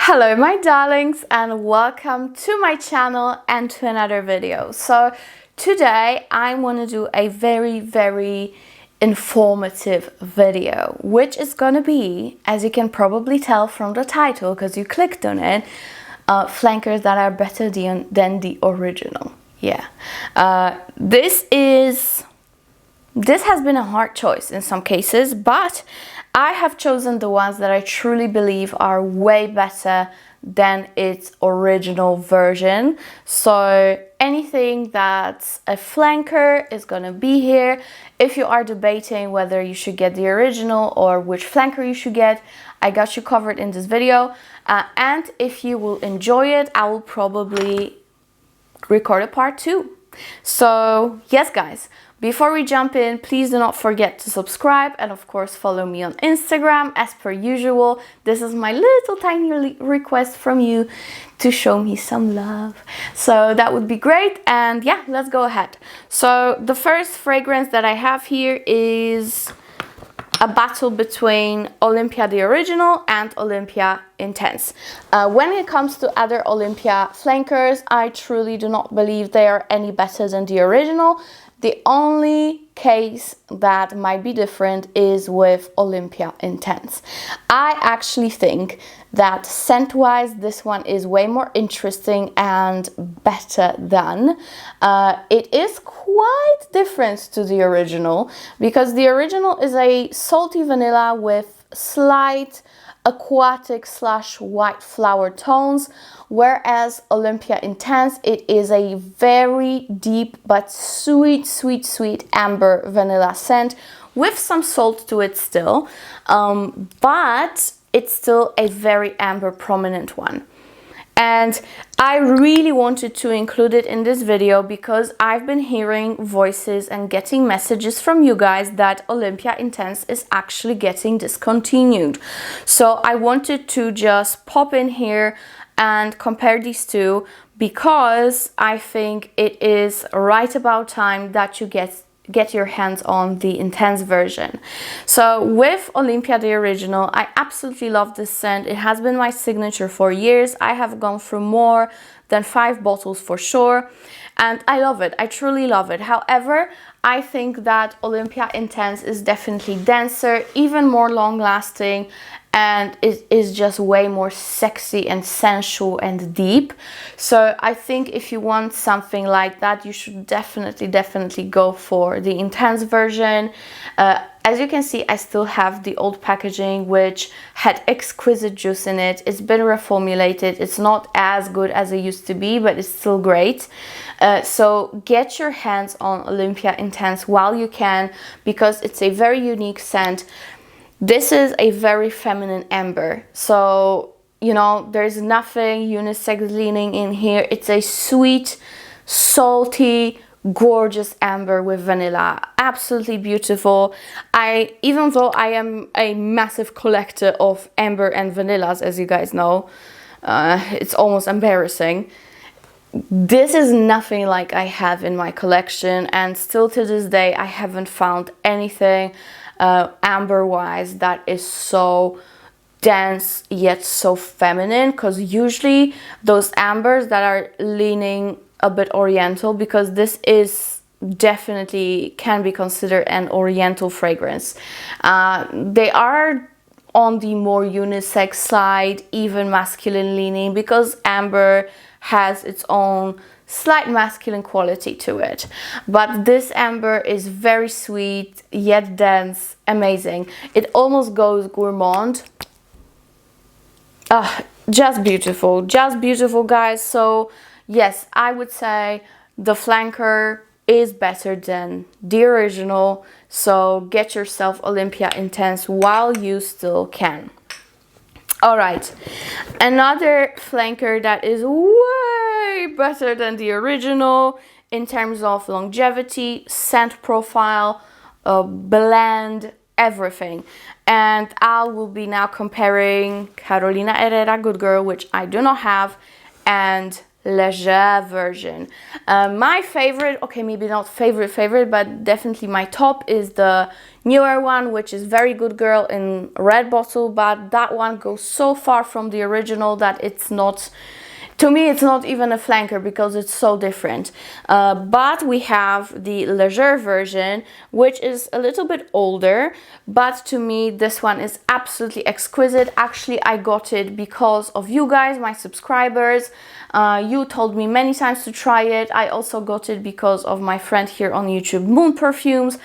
Hello my darlings, and welcome to my channel and to another video. So today I want to do a very informative video, which is gonna be, as you can probably tell from the title because you clicked on it, flankers that are better than the original. Yeah, this has been a hard choice in some cases, but I have chosen the ones that I truly believe are way better than its original version. So anything that's a flanker is gonna be here. If you are debating whether you should get the original or which flanker you should get, I got you covered in this video. And if you will enjoy it, I will probably record a part 2. So yes guys, before we jump in, please do not forget to subscribe and of course follow me on Instagram as per usual. This is my little tiny request from you to show me some love. So that would be great, and yeah, let's go ahead. So the first fragrance that I have here is a battle between Olympia the original and Olympia Intense. When it comes to other Olympia flankers, I truly do not believe they are any better than the original. The only case that might be different is with Olympia Intense. I actually think that scent-wise, this one is way more interesting and better than. It is quite different to the original because the original is a salty vanilla with slight aquatic / white flower tones, whereas Olympia Intense, it is a very deep but sweet amber vanilla scent with some salt to it still, but it's still a very amber prominent one. And I really wanted to include it in this video because I've been hearing voices and getting messages from you guys that Olympia Intense is actually getting discontinued. So I wanted to just pop in here and compare these two because I think it is right about time that you get your hands on the Intense version. So with Olympia the original, I absolutely love this scent. It has been my signature for years. I have gone through more than 5 bottles for sure, and I love it. I truly love it. However, I think that Olympia Intense is definitely denser, even more long lasting, and it is just way more sexy and sensual and deep. So I think if you want something like that, you should definitely go for the Intense version. As you can see, I still have the old packaging, which had exquisite juice in it. It's been reformulated. It's not as good as it used to be, but it's still great. So get your hands on Olympia Intense while you can, because it's a very unique scent. This is a very feminine amber, so you know, there's nothing unisex leaning in here. It's a sweet, salty, gorgeous amber with vanilla. Absolutely beautiful. Even though I am a massive collector of amber and vanillas, as you guys know, it's almost embarrassing. This is nothing like I have in my collection, and still to this day I haven't found anything amber wise that is so dense yet so feminine, because usually those ambers that are leaning a bit oriental, because this is definitely can be considered an oriental fragrance, they are on the more unisex side, even masculine leaning, because amber has its own slight masculine quality to it. But this amber is very sweet yet dense, amazing. It almost goes gourmand. Just beautiful guys. So yes, I would say the flanker is better than the original, so get yourself Olympia Intense while you still can. All right, another flanker that is way better than the original in terms of longevity, scent profile, blend, everything. And I will be now comparing Carolina Herrera Good Girl, which I do not have, and Legere version. My favorite, okay, maybe not favorite, but definitely my top is the newer one, which is Very Good Girl in red bottle, but that one goes so far from the original that it's not, to me, it's not even a flanker because it's so different. But we have the Legere version, which is a little bit older, but to me, this one is absolutely exquisite. Actually, I got it because of you guys, my subscribers. You told me many times to try it. I also got it because of my friend here on YouTube, Perfumes.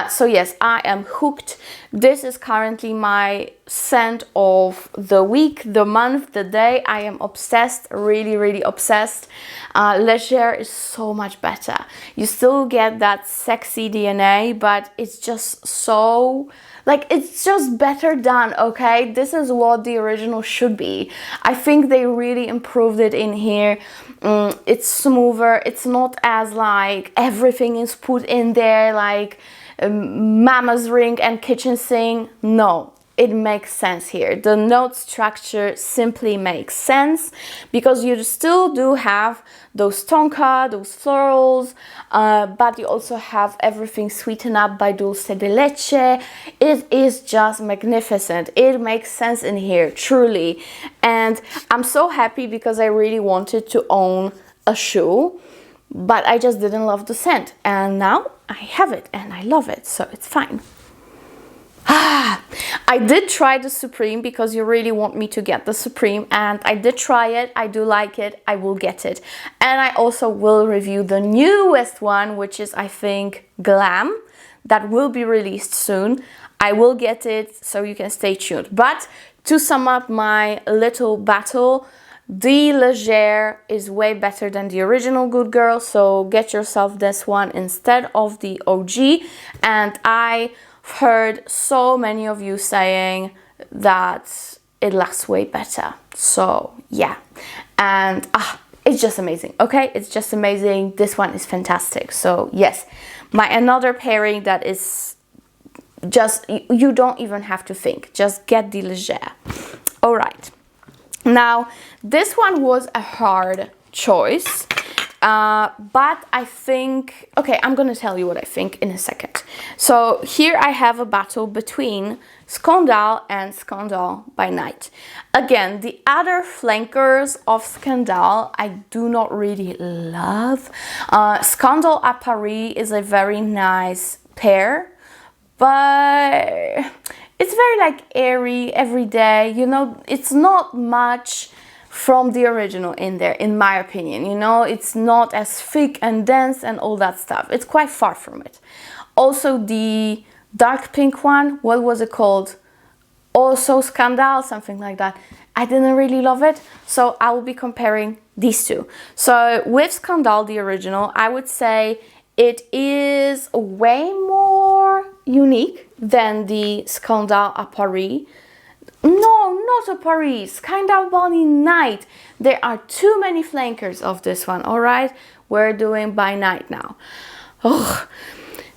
So yes, I am hooked. This is currently my scent of the week, the month, the day. I am obsessed, really obsessed. Legere is so much better. You still get that sexy DNA, but it's just so, like, it's just better done, okay? This is what the original should be. I think they really improved it in here. It's smoother. It's not as like everything is put in there like mama's ring and kitchen sink. No, it makes sense here. The note structure simply makes sense because you still do have those tonka, those florals, but you also have everything sweetened up by dulce de leche. It is just magnificent. It makes sense in here, truly. And I'm so happy because I really wanted to own a shoe, but I just didn't love the scent. And now I have it and I love it, so it's fine. I did try the Supreme because you really want me to get the Supreme, and I did try it. I do like it. I will get it. And I also will review the newest one, which is, I think, Glam. That will be released soon. I will get it, so you can stay tuned. But to sum up my little battle, the Legere is way better than the original Good Girl, so get yourself this one instead of the OG. And I've heard so many of you saying that it lasts way better. So yeah, and it's just amazing. Okay, it's just amazing. This one is fantastic. So yes, my another pairing that is just, you don't even have to think, just get the Legere. All right, now this one was a hard choice, but I think, okay, I'm gonna tell you what I think in a second. So here I have a battle between Scandal and Scandal by Night. Again, the other flankers of Scandal I do not really love. Scandal à Paris is a very nice pair, but it's very like airy, everyday, you know, it's not much from the original in there, in my opinion. You know, it's not as thick and dense and all that stuff. It's quite far from it. Also the dark pink one, what was it called? Also Scandal, something like that. I didn't really love it, so I will be comparing these two. So with Scandal, the original, I would say it is way more unique than the Scandal à Paris. No, not a Paris, Scandal by Night. There are too many flankers of this one, all right? We're doing by Night now. Oh.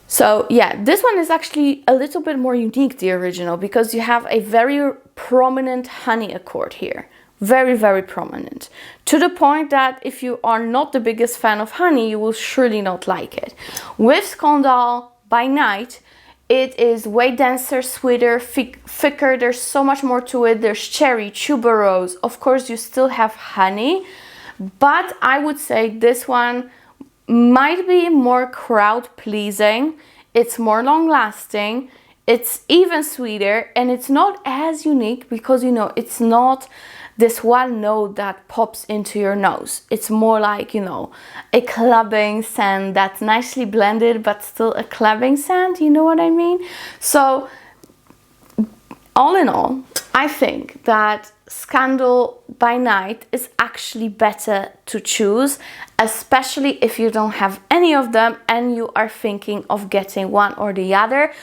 So yeah, this one is actually a little bit more unique, the original, because you have a very prominent honey accord here. Very prominent. To the point that if you are not the biggest fan of honey, you will surely not like it. With Scandal by Night, it is way denser, sweeter, thicker. There's so much more to it. There's cherry, tuberose. Of course, you still have honey, but I would say this one might be more crowd pleasing. It's more long lasting. It's even sweeter, and it's not as unique because, you know, it's not this one note that pops into your nose. It's more like, you know, a clubbing scent that's nicely blended but still a clubbing scent, you know what I mean? So all in all, I think that Scandal by Night is actually better to choose, especially if you don't have any of them and you are thinking of getting one or the other.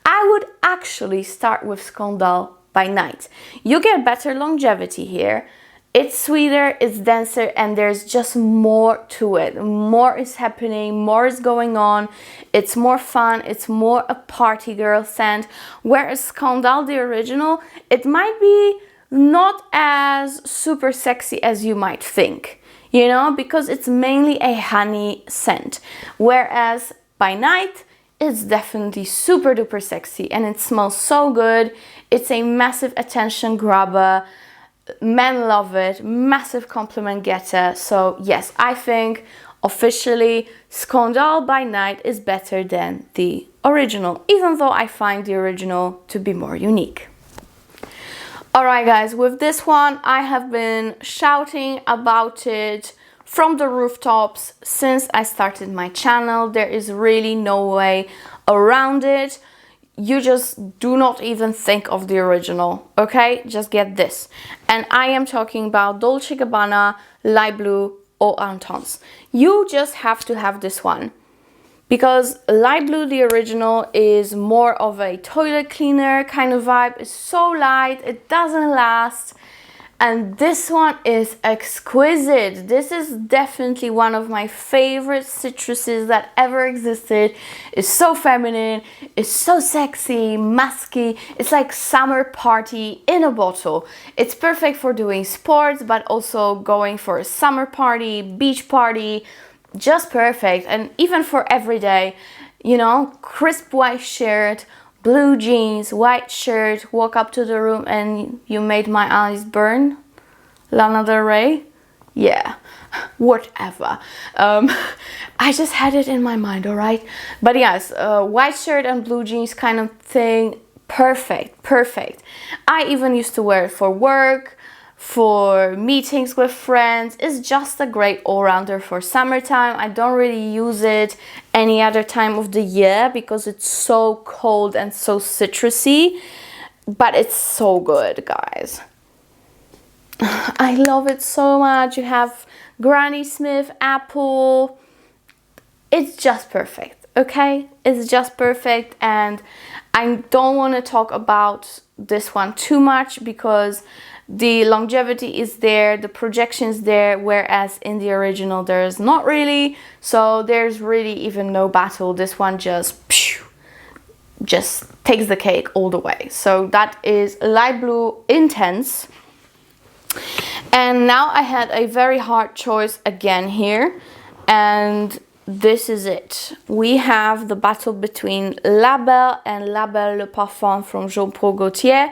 I would actually start with Scandal by Night. You get better longevity here. It's sweeter, it's denser, and there's just more to it. More is happening, more is going on. It's more fun, it's more a party girl scent. Whereas Scandal, the original, it might be not as super sexy as you might think, you know, because it's mainly a honey scent, whereas by night it's definitely super duper sexy and it smells so good. It's a massive attention grabber. Men love it, massive compliment getter. So yes, I think officially Scandal by Night is better than the original, even though I find the original to be more unique. Alright guys, with this one I have been shouting about it from the rooftops since I started my channel. There is really no way around it. You just do not even think of the original, okay? Just get this. And I am talking about Dolce Gabbana Light Blue Olympia Intense. You just have to have this one. Because Light Blue, the original, is more of a toilet cleaner kind of vibe. It's so light, it doesn't last. And this one is exquisite. This is definitely one of my favorite citruses that ever existed. It's so feminine, it's so sexy, musky. It's like summer party in a bottle. It's perfect for doing sports, but also going for a summer party, beach party. Just perfect. And even for every day, you know, crisp white shirt, blue jeans, white shirt, walk up to the room and you made my eyes burn. Lana Del Rey? Yeah, whatever. I just had it in my mind, alright? But yes, white shirt and blue jeans kind of thing, perfect, perfect. I even used to wear it for work, for meetings with friends. It's just a great all-rounder for summertime. I don't really use it any other time of the year because it's so cold and so citrusy, but it's so good, guys. I love it so much. You have Granny Smith, apple. It's just perfect, okay? It's just perfect, and I don't want to talk about this one too much because the longevity is there, the projection is there, whereas in the original there's not really. So there's really even no battle. This one just takes the cake all the way. So that is Light Blue Intense. And now I had a very hard choice again here, and this is it. We have the battle between La Belle and La Belle Le Parfum from Gaultier,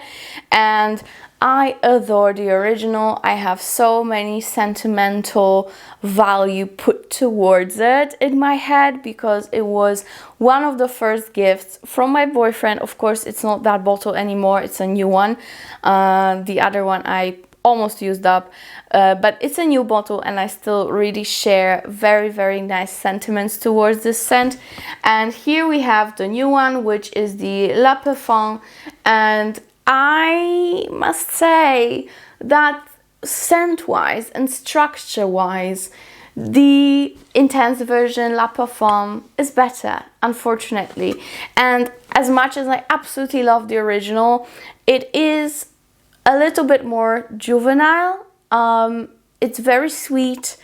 and I adore the original. I have so many sentimental value put towards it in my head because it was one of the first gifts from my boyfriend. Of course, it's not that bottle anymore, it's a new one. The other one I almost used up, but it's a new bottle and I still really share very, very nice sentiments towards this scent. And here we have the new one, which is the La Parfum, and I must say that scent-wise and structure-wise, the intense version La Parfum is better, unfortunately. And as much as I absolutely love the original, it is a little bit more juvenile. It's very sweet.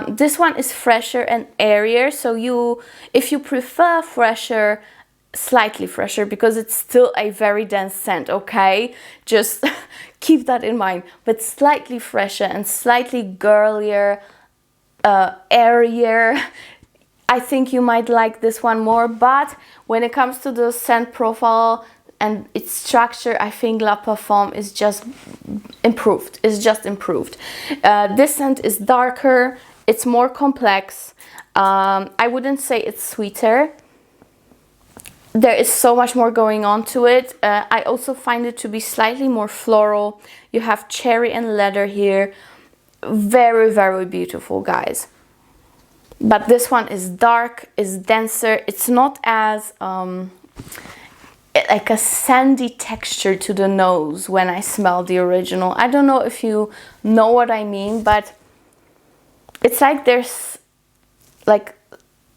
This one is fresher and airier, so if you prefer fresher, slightly fresher, because it's still a very dense scent, okay? Just keep that in mind. But slightly fresher and slightly girlier, airier. I think you might like this one more, but when it comes to the scent profile and its structure, I think La Parfum is just improved. It's just improved. This scent is darker, it's more complex. I wouldn't say it's sweeter. There is so much more going on to it. I also find it to be slightly more floral. You have cherry and leather here. Very, very beautiful, guys. But this one is dark, is denser. It's not as like a sandy texture to the nose when I smell the original. I don't know if you know what I mean, but it's like there's like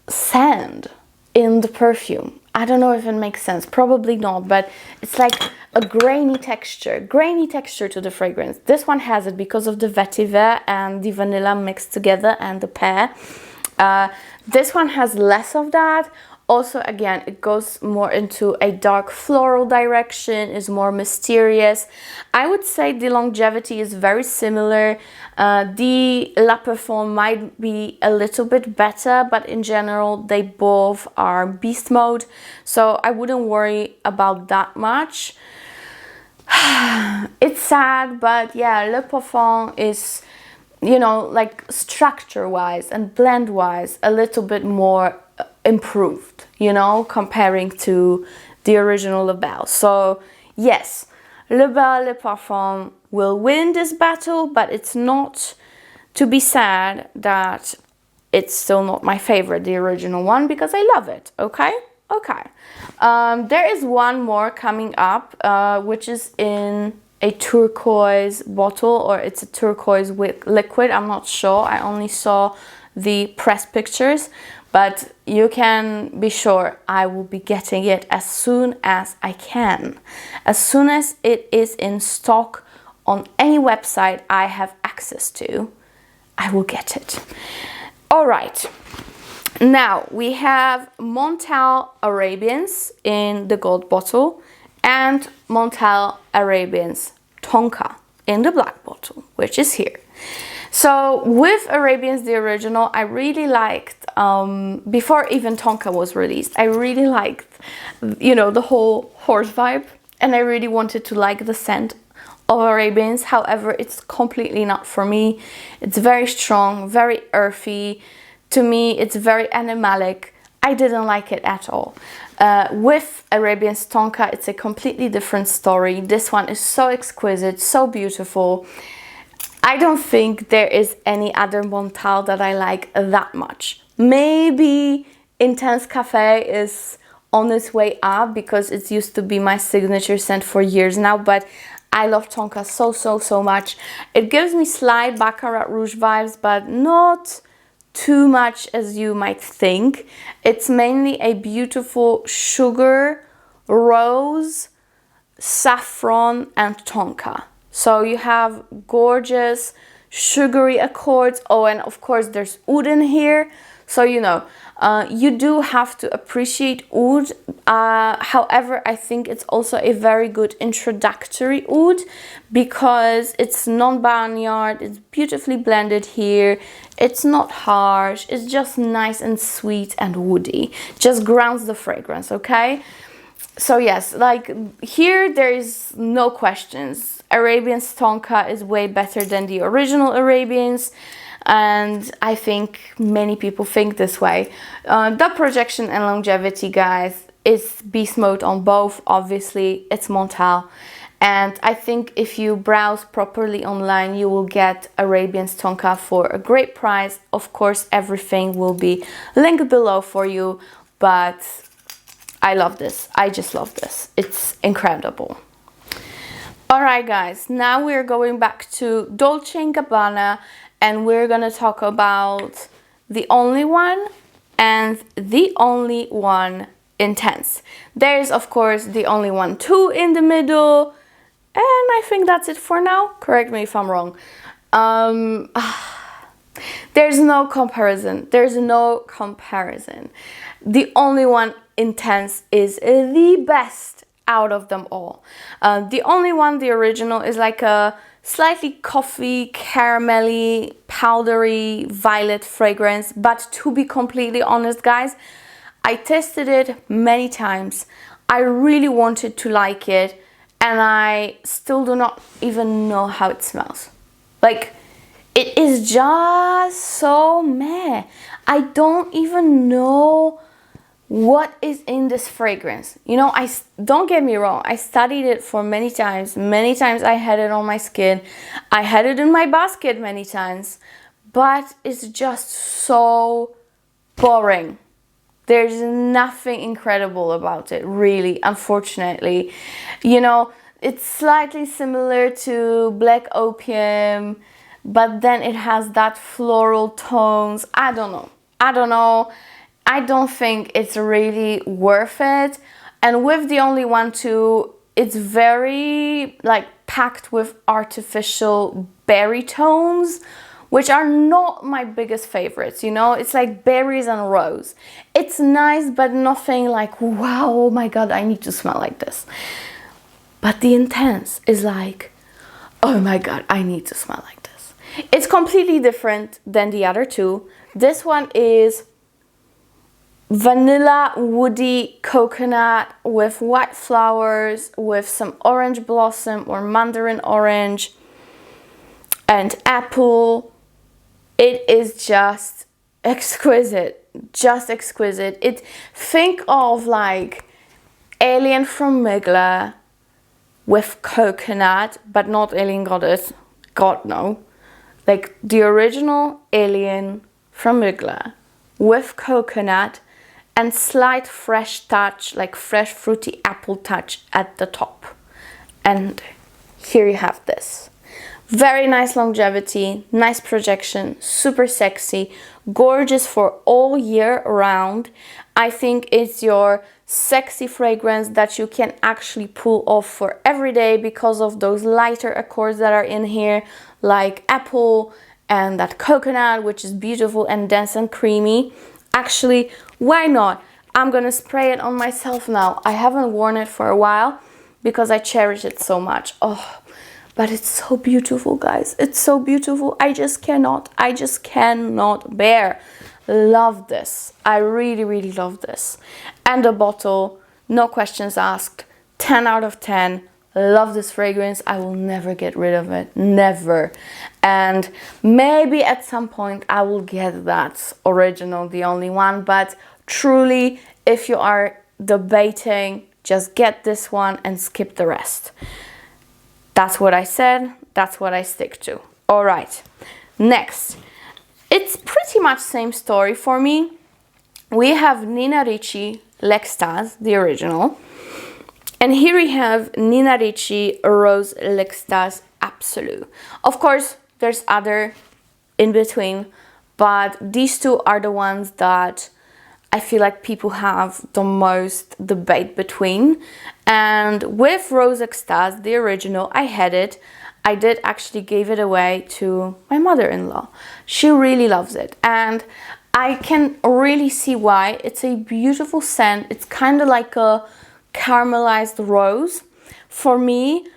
sand in the perfume. I don't know if it makes sense, probably not, but it's like a grainy texture to the fragrance. This one has it because of the vetiver and the vanilla mixed together and the pear. This one has less of that, Also, again, it goes more into a dark floral direction, is more mysterious. I would say the longevity is very similar. The La Parfum might be a little bit better, but in general, they both are beast mode. So I wouldn't worry about that much. It's sad, but yeah, Le Parfum is, you know, like structure-wise and blend-wise, a little bit more improved, you know, comparing to the original Le Belle. So yes, Le Belle Le Parfum will win this battle, but it's not to be sad that it's still not my favorite, the original one, because I love it. Okay. There is one more coming up, which is in a turquoise bottle, or it's a turquoise with liquid. I'm not sure. I only saw the press pictures, but you can be sure I will be getting it as soon as I can. As soon as it is in stock on any website I have access to, I will get it. All right. Now we have Montblanc Arabians in the gold bottle and Montblanc Arabians Tonka in the black bottle, which is here. So with Arabians, the original, I really liked, before even Tonka was released, I really liked, you know, the whole horse vibe, and I really wanted to like the scent of Arabians. However, it's completely not for me. It's very strong, very earthy. To me, it's very animalic. I didn't like it at all. With Arabians Tonka, it's a completely different story. This one is so exquisite, so beautiful. I don't think there is any other Montblanc that I like that much. Maybe Intense Cafe is on its way up because it used to be my signature scent for years now, but I love Tonka so much. It gives me slight Baccarat Rouge vibes, but not too much as you might think. It's mainly a beautiful sugar, rose, saffron and tonka. So you have gorgeous sugary accords. Oh, and of course there's oud in here. So, you know, you do have to appreciate oud. However, I think it's also a very good introductory oud because it's non-barnyard, it's beautifully blended here, it's not harsh, it's just nice and sweet and woody. Just grounds the fragrance, okay? So yes, like here there is no questions. Arabians Tonka is way better than the original Arabians. And I think many people think this way. The projection and longevity, guys, is beast mode on both. Obviously, it's Montblanc. And I think if you browse properly online, you will get Arabians Tonka for a great price. Of course, everything will be linked below for you. But I love this. I just love this. It's incredible. Alright, guys. Now we're going back to Dolce & Gabbana. And we're gonna talk about the only one and the only one Intense. There's of course the only one 2 in the middle, and I think that's it for now. Correct me if I'm wrong. There's no comparison. There's no comparison. The only one Intense is the best out of them all. The only one, the original, is like a slightly coffee, caramelly, powdery, violet fragrance. But to be completely honest, guys, I tested it many times. I really wanted to like it, and I still do not even know how it smells. Like, it is just so meh. I don't even know what is in this fragrance. You know, don't get me wrong, I studied it for many times. Many times I had it on my skin. I had it in my basket many times. But it's just so boring. There's nothing incredible about it, really, unfortunately. You know, it's slightly similar to Black Opium, but then it has that floral tones. I don't know. I don't think it's really worth it. And with the only one too, it's very like packed with artificial berry tones, which are not my biggest favorites, you know? It's like berries and rose. It's nice, but nothing like, wow, oh my God, I need to smell like this. But the Intense is like, oh my God, I need to smell like this. It's completely different than the other two. This one is vanilla, woody, coconut with white flowers, with some orange blossom or mandarin orange and apple. It is just exquisite, just exquisite. Think of like Alien from Migla with coconut, but not Alien Goddess, God no. Like the original Alien from Migla with coconut and slight fresh touch, like fresh fruity apple touch at the top. And here you have this. Very nice longevity, nice projection, super sexy, gorgeous for all year round. I think it's your sexy fragrance that you can actually pull off for every day because of those lighter accords that are in here, like apple and that coconut, which is beautiful and dense and creamy. Actually, why not? I'm gonna spray it on myself now. I haven't worn it for a while because I cherish it so much. Oh, but it's so beautiful, guys. It's so beautiful. I just cannot bear. Love this. I really, really love this. And the bottle, no questions asked. 10 out of 10. Love this fragrance. I will never get rid of it. Never. And maybe at some point I will get that original, the only one. But truly, if you are debating, just get this one and skip the rest. That's what I said. That's what I stick to. All right. Next. It's pretty much same story for me. We have Nina Ricci L'Extase, the original. And here we have Nina Ricci Rose L'Extase Absolu. Of course, there's other in between, but these two are the ones that I feel like people have the most debate between. And with Rose Extase, the original, I had it. I did actually give it away to my mother-in-law. She really loves it. And I can really see why. It's a beautiful scent. It's kind of like a caramelized rose. For me,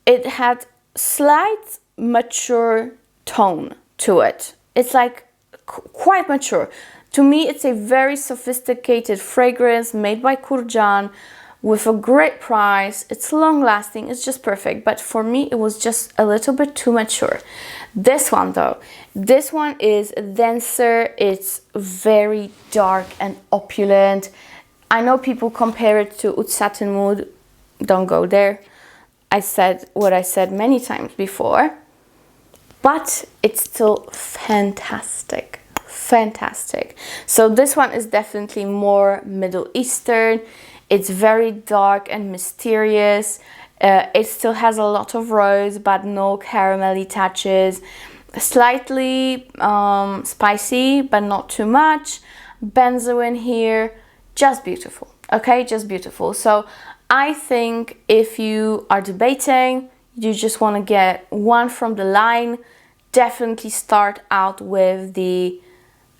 it had slight mature tone to it. It's like quite mature. To me, it's a very sophisticated fragrance made by Kurjan with a great price. It's long lasting, it's just perfect. But for me, it was just a little bit too mature. This one though, this one is denser. It's very dark and opulent. I know people compare it to Oud Satin Mood. Don't go there. I said what I said many times before, but it's still fantastic. Fantastic. So this one is definitely more Middle Eastern. It's very dark and mysterious. It still has a lot of rose, but no caramelly touches. Slightly spicy, but not too much. Benzo in here. Just beautiful. Okay, just beautiful. So I think if you are debating, you just want to get one from the line, definitely start out with the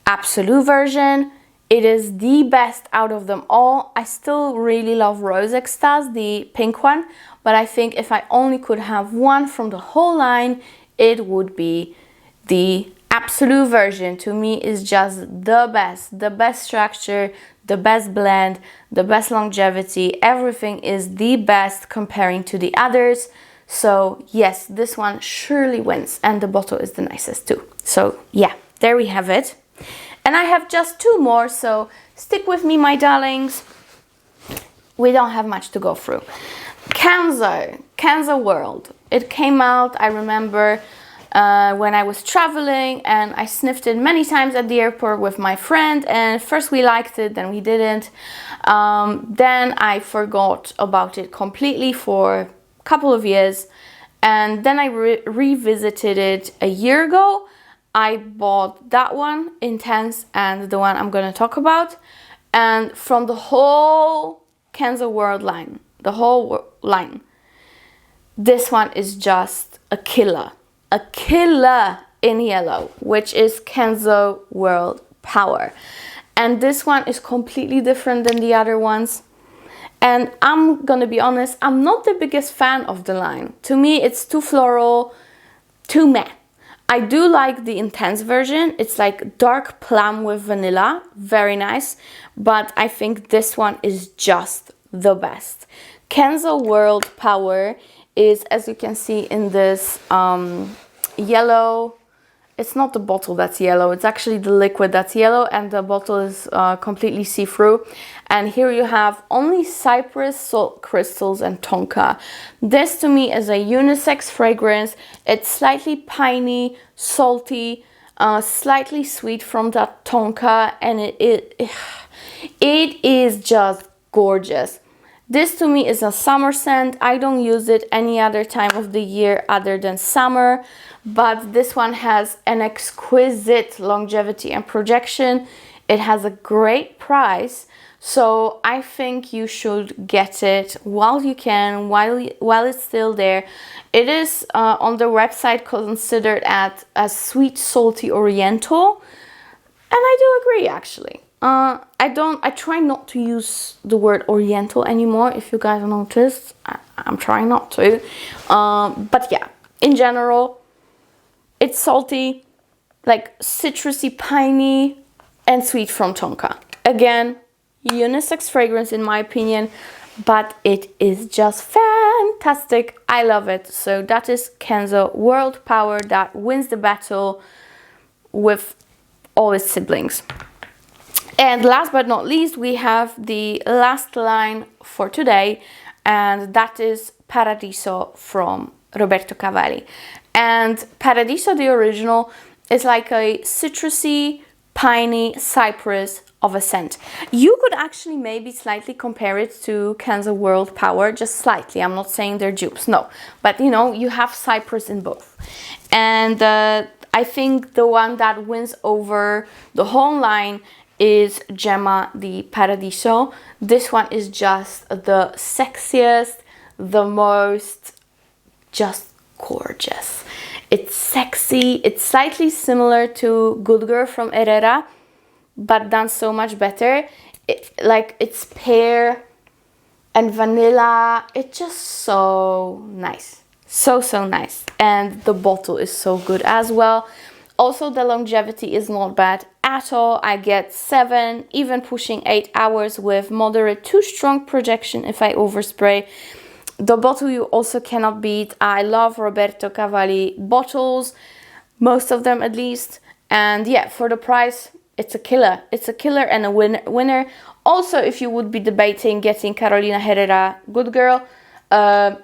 Absolu version. It is the best out of them all. I still really love Rose Extase, the pink one, but I think if I only could have one from the whole line, it would be the Absolu version. To me, is just the best structure, the best blend, the best longevity. Everything is the best comparing to the others. So yes, this one surely wins, and the bottle is the nicest too. So yeah, there we have it. And I have just two more, so stick with me, my darlings. We don't have much to go through. Kenzo World. It came out, I remember, when I was traveling, and I sniffed it many times at the airport with my friend, and first we liked it, then we didn't. Then I forgot about it completely for a couple of years, and then I revisited it a year ago. I bought that one, Intense, and the one I'm going to talk about. And from the whole Kenzo World line, the whole line, this one is just a killer. A killer. in yellow, which is Kenzo World Power. And this one is completely different than the other ones. And I'm gonna be honest, I'm not the biggest fan of the line. To me, it's too floral, too meh. I do like the Intense version. It's like dark plum with vanilla, very nice. But I think this one is just the best. Kenzo World Power is, as you can see in this yellow, it's not the bottle that's yellow, it's actually the liquid that's yellow, and the bottle is completely see-through. And here you have only cypress, salt crystals, and tonka. This to me is a unisex fragrance. It's slightly piney, salty, slightly sweet from that tonka, and it is just gorgeous. This to me is a summer scent. I don't use it any other time of the year other than summer, but this one has an exquisite longevity and projection. It has a great price, so I think you should get it while you can, while it's still there. It is on the website considered as sweet, salty Oriental, and I do agree actually. I try not to use the word Oriental anymore. If you guys noticed, I'm trying not to. But yeah, in general, it's salty, like citrusy, piney, and sweet from tonka. Again, unisex fragrance in my opinion, but it is just fantastic. I love it. So that is Kenzo World Power that wins the battle with all its siblings. And last but not least, we have the last line for today, and that is Paradiso from Roberto Cavalli. And Paradiso, the original, is like a citrusy, piney cypress of a scent. You could actually maybe slightly compare it to Kenzo World Power, just slightly. I'm not saying they're dupes, no. But you know, you have cypress in both. And I think the one that wins over the whole line is Gemma the Paradiso. This one is just the sexiest, the most just gorgeous. It's sexy. It's slightly similar to Good Girl from Herrera, but done so much better. It's pear and vanilla. It's just so nice. So nice. And the bottle is so good as well. Also, the longevity is not bad at all. I get 7, even pushing 8 hours with moderate to strong projection if I overspray. The bottle you also cannot beat. I love Roberto Cavalli bottles, most of them at least. And yeah, for the price, it's a killer. It's a killer and a winner. Also, if you would be debating getting Carolina Herrera Good Girl,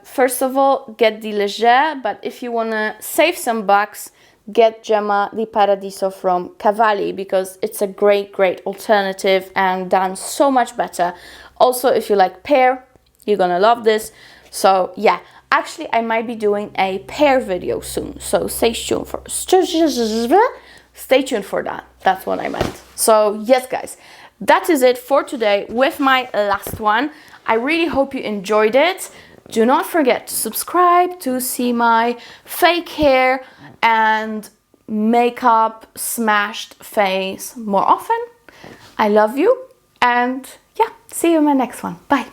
first of all, get the Legere. But if you want to save some bucks, get Gemma the Paradiso from Cavalli, because it's a great alternative and done so much better. Also, if you like pear, you're gonna love this. So yeah, actually I might be doing a pear video soon, so stay tuned for that. That's what I meant. So yes guys, that is it for today with my last one. I really hope you enjoyed it. Do not forget to subscribe to see my fake hair and makeup smashed face more often. I love you, and yeah, see you in my next one. Bye.